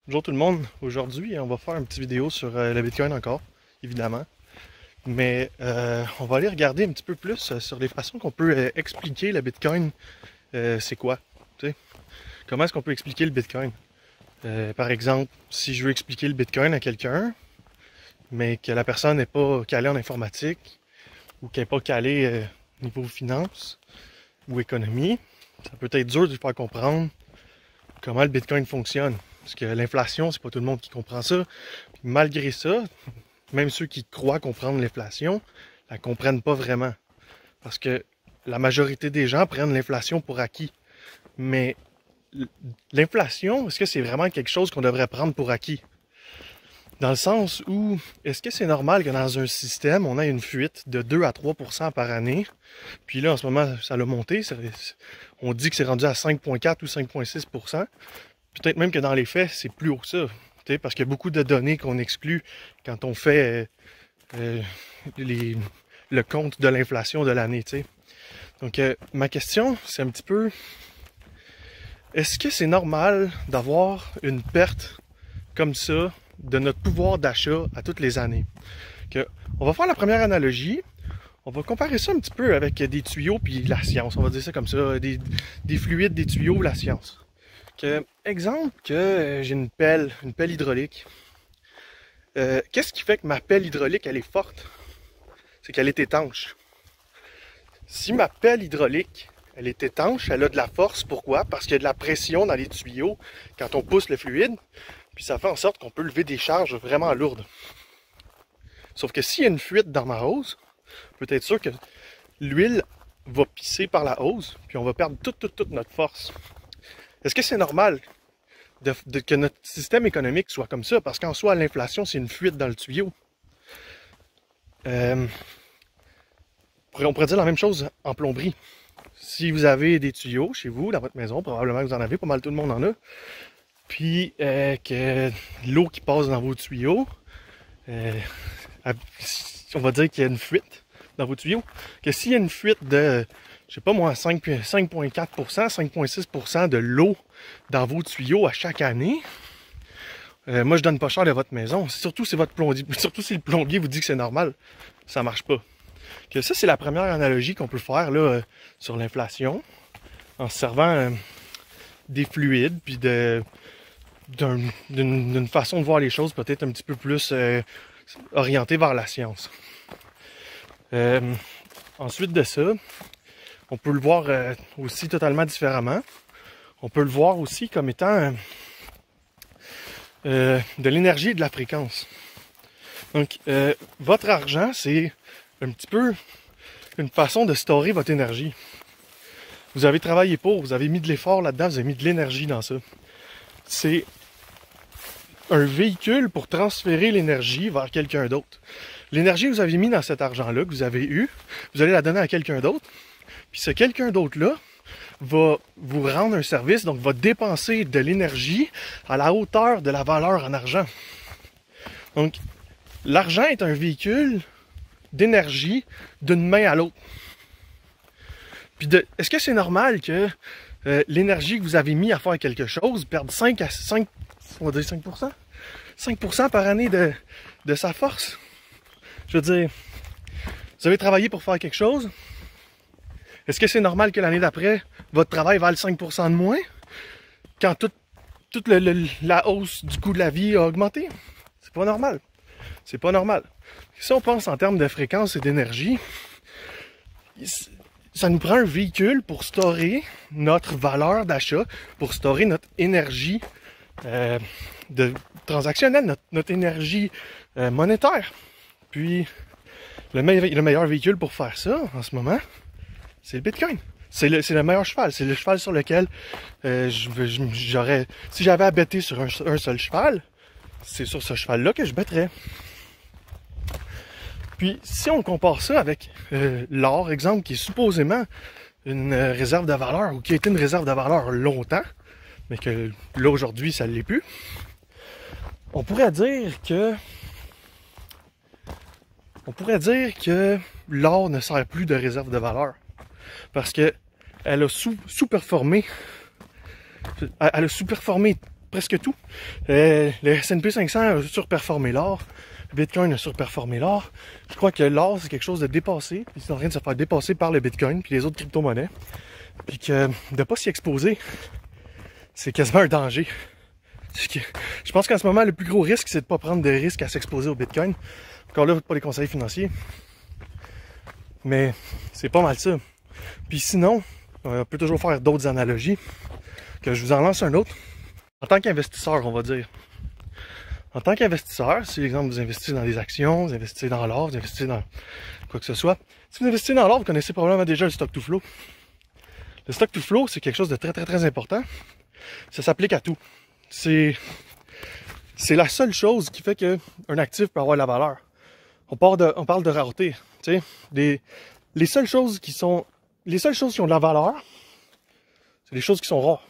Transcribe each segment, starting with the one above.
Bonjour tout le monde, aujourd'hui on va faire une petite vidéo sur le Bitcoin encore, évidemment. Mais on va aller regarder un petit peu plus sur les façons qu'on peut expliquer le Bitcoin. C'est quoi? Tu sais? Comment est-ce qu'on peut expliquer le Bitcoin? Par exemple, si je veux expliquer le Bitcoin à quelqu'un, mais que la personne n'est pas calée en informatique, ou qu'elle n'est pas calée niveau finance ou économie, ça peut être dur de lui faire comprendre comment le Bitcoin fonctionne. Parce que l'inflation, c'est pas tout le monde qui comprend ça. Puis malgré ça, même ceux qui croient comprendre l'inflation, la comprennent pas vraiment. Parce que la majorité des gens prennent l'inflation pour acquis. Mais l'inflation, est-ce que c'est vraiment quelque chose qu'on devrait prendre pour acquis? Dans le sens où, est-ce que c'est normal que dans un système, on ait une fuite de 2 à 3% par année? Puis là, en ce moment, ça l'a monté. On dit que c'est rendu à 5,4 ou 5,6%. Peut-être même que dans les faits, c'est plus haut que ça. Parce qu'il y a beaucoup de données qu'on exclut quand on fait le compte de l'inflation de l'année. Donc, ma question, c'est un petit peu, est-ce que c'est normal d'avoir une perte comme ça de notre pouvoir d'achat à toutes les années? On va faire la première analogie. On va comparer ça un petit peu avec des tuyaux puis la science. On va dire ça comme ça, des fluides, des tuyaux, la science. Exemple que j'ai une pelle hydraulique. Qu'est-ce qui fait que ma pelle hydraulique, elle est forte? C'est qu'elle est étanche. Si ma pelle hydraulique, elle est étanche, elle a de la force. Pourquoi? Parce qu'il y a de la pression dans les tuyaux quand on pousse le fluide. Puis ça fait en sorte qu'on peut lever des charges vraiment lourdes. Sauf que s'il y a une fuite dans ma hose, peut être sûr que l'huile va pisser par la hose, puis on va perdre toute notre force. Est-ce que c'est normal que notre système économique soit comme ça? Parce qu'en soi, l'inflation, c'est une fuite dans le tuyau. On pourrait dire la même chose en plomberie. Si vous avez des tuyaux chez vous, dans votre maison, probablement que vous en avez, pas mal tout le monde en a, puis que l'eau qui passe dans vos tuyaux, on va dire qu'il y a une fuite dans vos tuyaux, que s'il y a une fuite de, je sais pas moi, 5,4%, 5,6% de l'eau dans vos tuyaux à chaque année, moi je donne pas cher de votre maison. Surtout si votre plombier, surtout si le plombier vous dit que c'est normal, ça marche pas. Que ça, c'est la première analogie qu'on peut faire là, sur l'inflation, en se servant des fluides, puis d'une façon de voir les choses peut-être un petit peu plus orientée vers la science. Ensuite de ça, on peut le voir aussi totalement différemment. On peut le voir aussi comme étant de l'énergie et de la fréquence. Donc, votre argent, c'est un petit peu une façon de storer votre énergie. Vous avez travaillé pour, vous avez mis de l'effort là-dedans, vous avez mis de l'énergie dans ça. C'est un véhicule pour transférer l'énergie vers quelqu'un d'autre. L'énergie que vous avez mis dans cet argent-là, que vous avez eu, vous allez la donner à quelqu'un d'autre. Puis ce quelqu'un d'autre-là va vous rendre un service, donc va dépenser de l'énergie à la hauteur de la valeur en argent. Donc, l'argent est un véhicule d'énergie d'une main à l'autre. Puis est-ce que c'est normal que l'énergie que vous avez mis à faire quelque chose perde 5%? 5% par année de sa force? Je veux dire, vous avez travaillé pour faire quelque chose? Est-ce que c'est normal que l'année d'après, votre travail vale 5% de moins? Quand toute la hausse du coût de la vie a augmenté? C'est pas normal. C'est pas normal. Si on pense en termes de fréquence et d'énergie, ça nous prend un véhicule pour storer notre valeur d'achat, pour storer notre énergie transactionnelle, notre énergie monétaire. Puis, le meilleur véhicule pour faire ça, en ce moment, c'est le Bitcoin. C'est le meilleur cheval. C'est le cheval sur lequel si j'avais à better sur un seul cheval, c'est sur ce cheval-là que je bettrais. Puis, si on compare ça avec l'or, exemple, qui est supposément une réserve de valeur, ou qui a été une réserve de valeur longtemps, mais que là, aujourd'hui, ça ne l'est plus, on pourrait dire que l'or ne sert plus de réserve de valeur. Parce que elle a sous-performé presque tout. Le S&P 500 a surperformé l'or. Le Bitcoin a surperformé l'or. Je crois que l'or, c'est quelque chose de dépassé. Puis c'est en train de se faire dépasser par le Bitcoin puis les autres crypto-monnaies. Puis que de ne pas s'y exposer, c'est quasiment un danger. Je pense qu'en ce moment, le plus gros risque, c'est de ne pas prendre de risque à s'exposer au Bitcoin. Encore là, pas des conseils financiers. Mais c'est pas mal ça. Puis sinon, on peut toujours faire d'autres analogies. Que je vous en lance un autre. En tant qu'investisseur, on va dire. En tant qu'investisseur, si exemple vous investissez dans des actions, vous investissez dans l'or, vous investissez dans quoi que ce soit. Si vous investissez dans l'or, vous connaissez probablement déjà le stock to flow. Le stock to flow, c'est quelque chose de très important. Ça s'applique à tout. C'est la seule chose qui fait qu'un actif peut avoir de la valeur. On parle de rareté. Tu sais, les seules choses qui ont de la valeur, c'est les choses qui sont rares.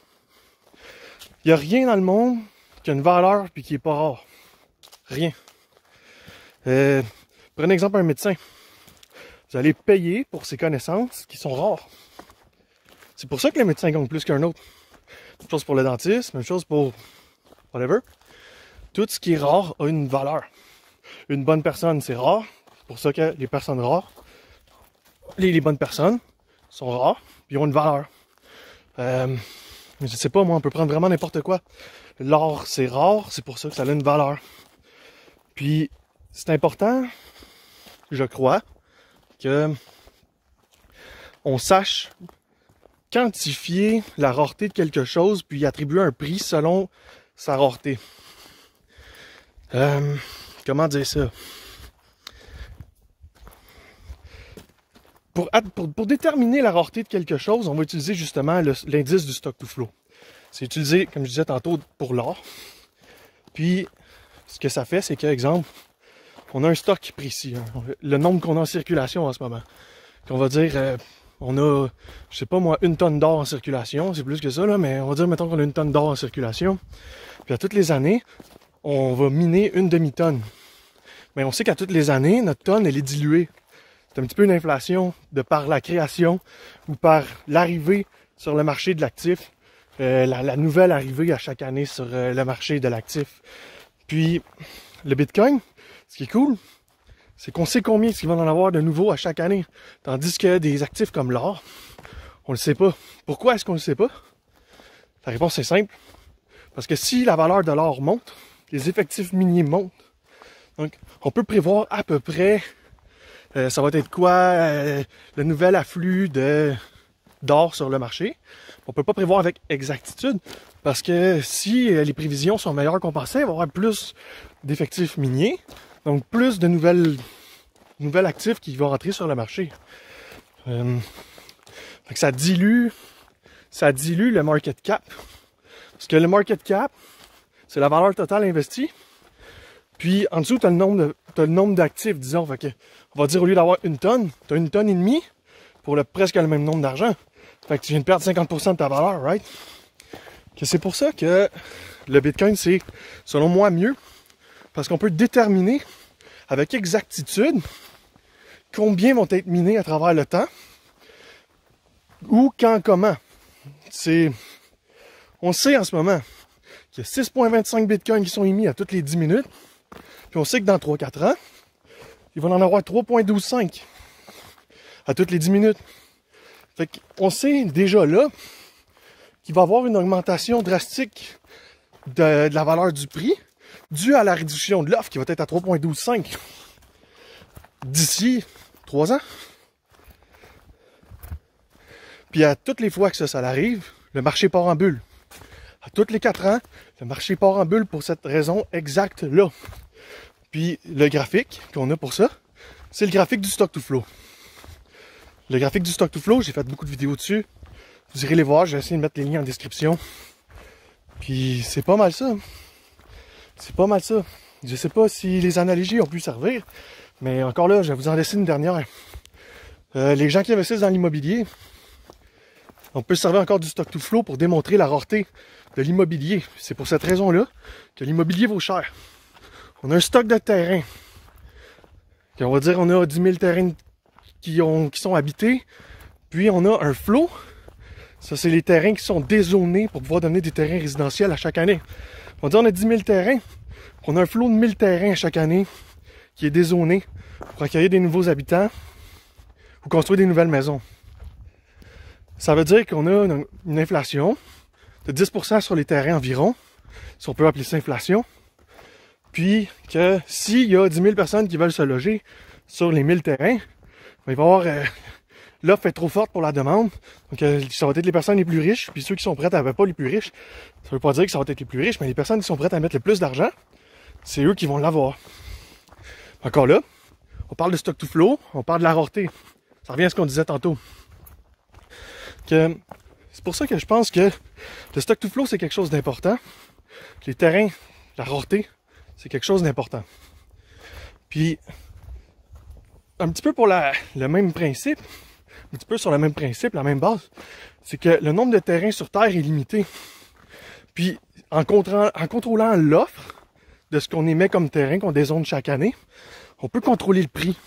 Il n'y a rien dans le monde qui a une valeur puis qui n'est pas rare. Rien. Prenez exemple un médecin. Vous allez payer pour ses connaissances qui sont rares. C'est pour ça que le médecin gagne plus qu'un autre. Même chose pour le dentiste, même chose pour whatever. Tout ce qui est rare a une valeur. Une bonne personne, c'est rare. C'est pour ça que les personnes rares, les bonnes personnes sont rares, puis ont une valeur. Je sais pas, moi, on peut prendre vraiment n'importe quoi. L'or, c'est rare, c'est pour ça que ça a une valeur. Puis, c'est important, je crois, que on sache quantifier la rareté de quelque chose, puis attribuer un prix selon sa rareté. Comment dire ça? Pour déterminer la rareté de quelque chose, on va utiliser justement l'indice du stock to flow. C'est utilisé, comme je disais tantôt, pour l'or. Puis, ce que ça fait, c'est que, exemple, on a un stock précis. Hein, le nombre qu'on a en circulation en ce moment. On va dire, on a, je sais pas moi, 1 tonne d'or en circulation. C'est plus que ça, là, mais on va dire, mettons qu'on a 1 tonne d'or en circulation. Puis à toutes les années, on va miner 1 demi-tonne. Mais on sait qu'à toutes les années, notre tonne, elle est diluée. C'est un petit peu une inflation de par la création ou par l'arrivée sur le marché de l'actif, la nouvelle arrivée à chaque année sur le marché de l'actif. Puis, le Bitcoin, ce qui est cool, c'est qu'on sait combien il va en avoir de nouveau à chaque année. Tandis que des actifs comme l'or, on le sait pas. Pourquoi est-ce qu'on le sait pas? La réponse est simple. Parce que si la valeur de l'or monte, les effectifs miniers montent. Donc, on peut prévoir à peu près ça va être quoi le nouvel afflux d'or sur le marché. On peut pas prévoir avec exactitude parce que si les prévisions sont meilleures qu'on pensait, il va y avoir plus d'effectifs miniers, donc plus de nouvelles actifs qui vont rentrer sur le marché. Donc ça dilue le market cap. Parce que le market cap, c'est la valeur totale investie. Puis en dessous, tu as le nombre d'actifs, disons. Fait que, on va dire au lieu d'avoir 1 tonne, tu as 1,5 tonnes pour presque le même nombre d'argent. Fait que tu viens de perdre 50% de ta valeur, right? Que c'est pour ça que le Bitcoin, c'est, selon moi, mieux. Parce qu'on peut déterminer avec exactitude combien vont être minés à travers le temps. Ou quand, comment. On sait en ce moment qu'il y a 6,25 Bitcoins qui sont émis à toutes les 10 minutes. Puis on sait que dans 3-4 ans, il va en avoir 3,125 à toutes les 10 minutes. Fait qu'on sait déjà là qu'il va y avoir une augmentation drastique de la valeur du prix due à la réduction de l'offre qui va être à 3,125 d'ici 3 ans. Puis à toutes les fois que ça arrive, le marché part en bulle. À toutes les 4 ans, le marché part en bulle pour cette raison exacte-là. Puis le graphique qu'on a pour ça, c'est le graphique du stock to flow. Le graphique du stock to flow, j'ai fait beaucoup de vidéos dessus. Vous irez les voir, je vais essayer de mettre les liens en description. Puis c'est pas mal ça. C'est pas mal ça. Je sais pas si les analogies ont pu servir, mais encore là, je vais vous en laisser une dernière. Les gens qui investissent dans l'immobilier, on peut se servir encore du stock to flow pour démontrer la rareté de l'immobilier. C'est pour cette raison-là que l'immobilier vaut cher. On a un stock de terrain. On va dire on a 10 000 terrains qui sont habités. Puis on a un flow. Ça, c'est les terrains qui sont dézonés pour pouvoir devenir des terrains résidentiels à chaque année. On dit on a 10 000 terrains. On a un flot de 1000 terrains chaque année qui est dézoné pour accueillir des nouveaux habitants ou construire des nouvelles maisons. Ça veut dire qu'on a une inflation de 10% sur les terrains environ, si on peut appeler ça inflation. Puis que s'il y a 10 000 personnes qui veulent se loger sur les 1000 terrains, il va y avoir l'offre est trop forte pour la demande. Donc ça va être les personnes les plus riches, puis ceux qui sont prêts à pas les plus riches. Ça veut pas dire que ça va être les plus riches, mais les personnes qui sont prêtes à mettre le plus d'argent, c'est eux qui vont l'avoir. Encore là, on parle de stock to flow, on parle de la rareté. Ça revient à ce qu'on disait tantôt. C'est pour ça que je pense que le stock to flow, c'est quelque chose d'important. Les terrains, la rareté, c'est quelque chose d'important. Puis, un petit peu pour le même principe, un petit peu sur le même principe, la même base, c'est que le nombre de terrains sur Terre est limité. Puis, en contrôlant l'offre de ce qu'on émet comme terrain, qu'on dézone chaque année, on peut contrôler le prix.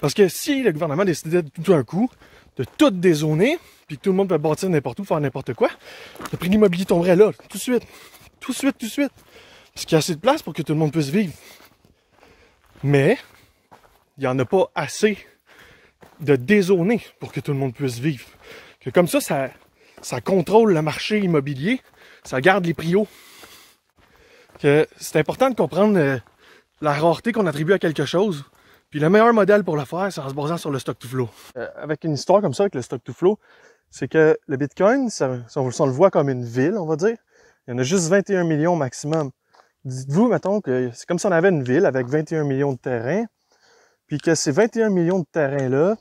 Parce que si le gouvernement décidait tout d'un coup de tout dézoner, puis que tout le monde peut bâtir n'importe où, faire n'importe quoi, le prix de l'immobilier tomberait là, tout de suite. Tout de suite, tout de suite. Parce qu'il y a assez de place pour que tout le monde puisse vivre. Mais, il n'y en a pas assez de dézoner pour que tout le monde puisse vivre. Que comme ça contrôle le marché immobilier, ça garde les prix hauts. Que c'est important de comprendre la rareté qu'on attribue à quelque chose. Puis le meilleur modèle pour le faire, c'est en se basant sur le stock to flow. Avec une histoire comme ça, avec le stock to flow, c'est que le Bitcoin, on le voit comme une ville, on va dire. Il y en a juste 21 millions maximum. Dites-vous, mettons, que c'est comme si on avait une ville avec 21 millions de terrains, puis que ces 21 millions de terrains-là,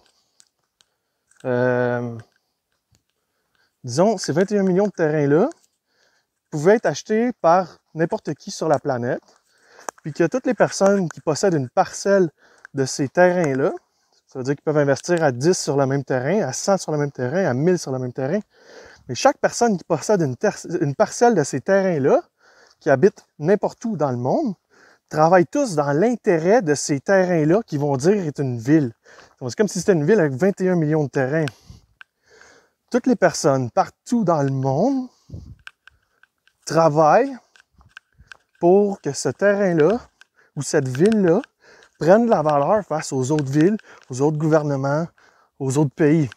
disons, ces 21 millions de terrains-là pouvaient être achetés par n'importe qui sur la planète, puis que toutes les personnes qui possèdent une parcelle de ces terrains-là, ça veut dire qu'ils peuvent investir à 10 sur le même terrain, à 100 sur le même terrain, à 1000 sur le même terrain, mais chaque personne qui possède une parcelle de ces terrains-là, qui habitent n'importe où dans le monde, travaillent tous dans l'intérêt de ces terrains-là qui vont dire est une ville. Donc, c'est comme si c'était une ville avec 21 millions de terrains. Toutes les personnes partout dans le monde travaillent pour que ce terrain-là ou cette ville-là prenne de la valeur face aux autres villes, aux autres gouvernements, aux autres pays.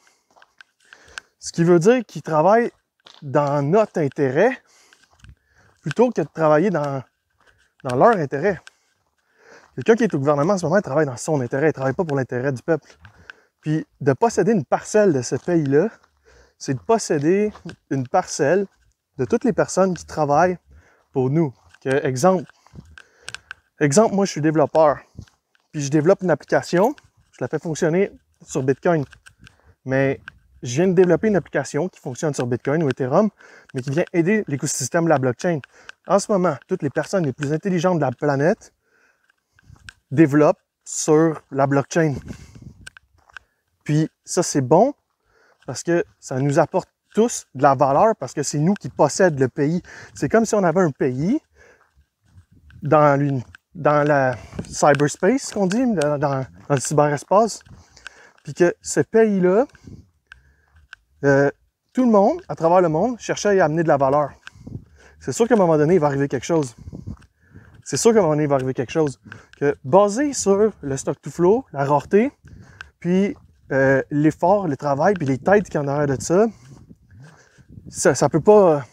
Ce qui veut dire qu'ils travaillent dans notre intérêt plutôt que de travailler dans leur intérêt. Quelqu'un qui est au gouvernement en ce moment, il travaille dans son intérêt, il ne travaille pas pour l'intérêt du peuple. Puis de posséder une parcelle de ce pays-là, c'est de posséder une parcelle de toutes les personnes qui travaillent pour nous. Exemple, moi je suis développeur, puis je développe une application, je la fais fonctionner sur Bitcoin. Mais je viens de développer une application qui fonctionne sur Bitcoin ou Ethereum, mais qui vient aider l'écosystème de la blockchain. En ce moment, toutes les personnes les plus intelligentes de la planète développent sur la blockchain. Puis ça, c'est bon parce que ça nous apporte tous de la valeur parce que c'est nous qui possèdent le pays. C'est comme si on avait un pays dans la cyberspace, qu'on dit, dans le cyberespace, puis que ce pays-là, tout le monde, à travers le monde, cherchait à y amener de la valeur. C'est sûr qu'à un moment donné, il va arriver quelque chose. C'est sûr qu'à un moment donné, il va arriver quelque chose. Que, basé sur le stock to flow, la rareté, puis l'effort, le travail, puis les têtes qu'il y en a de ça peut pas